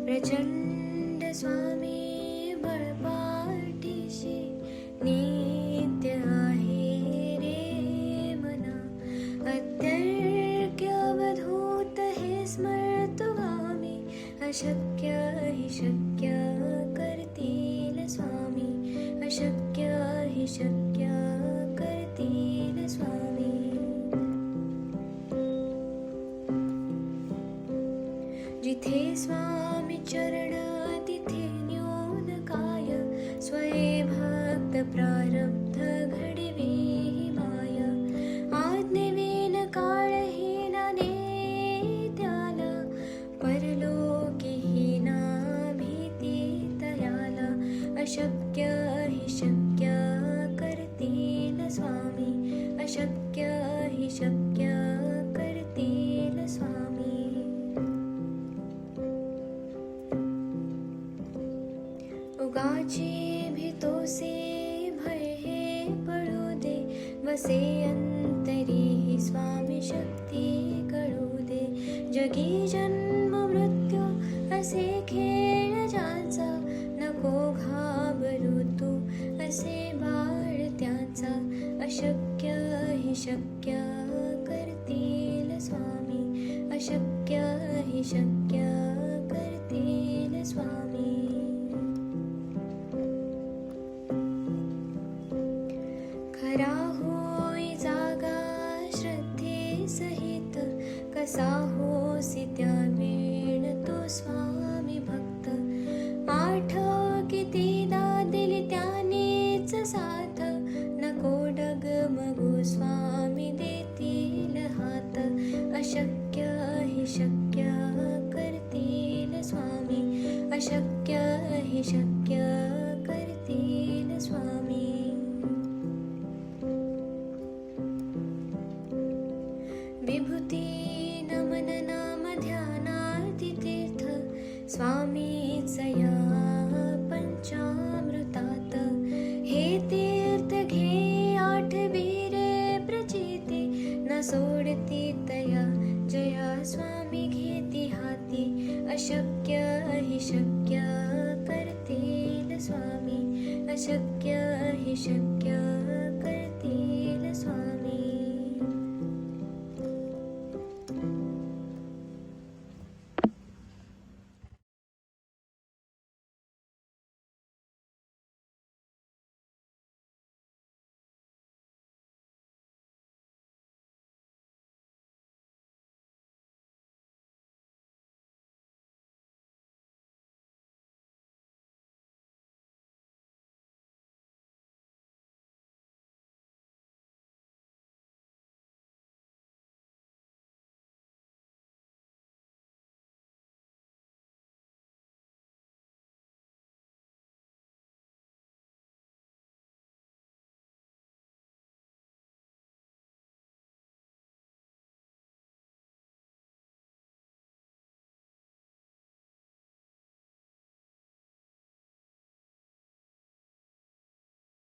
प्रचंड स्वामी बळपाठीशी नित्य आहे रे मना. अत्यर्क्य अवधूत हे स्मरतो आम्ही, अशक्य हि शक्य करतील स्वामी, अशक्य हि शक्य करतील स्वामी. जिथे स्वामी चरण तिथे न्यून काय, स्वये भक्त प्रारब्ध घडवी माय. आज्ञेविन काळहीना नेत्याला, परलोकीहीना भीती तयाला. अशक्य हि शक्य करतील स्वामी, अशक्य हि शक्य करतील स्वामी. उगाची भीतोसे भय हे पळू दे, वसे अंतरी ही स्वामी शक्ती कळू दे. जगी जन्म मृत्यू असे खेळ ज्याचा, नको घाबरू तू असे बाळ त्याचा. अशक्य हि शक्य करतील स्वामी, अशक्य हि शक्य करतील स्वामी. खरा होई जागा श्रद्धे सहित, कसा होसी त्या वेळ तो स्वामी भक्त. आठव कितीदा दिली त्यानेच साथ, नको डगमगू स्वामी देतील हात. अशक्य हि शक्य करतील स्वामी, अशक्य हि शक्य करतील स्वामी. विभूती नमन नाम ध्यानार्ती तीर्थ, स्वामीच या पंचामृतात. हे तीर्थ घे आठवी रे प्रचिती, न सोडती तया जया स्वामी घेती हाती. अशक्य हि शक्य करतील स्वामी, अशक्य हि शक्य करतील स्वामी.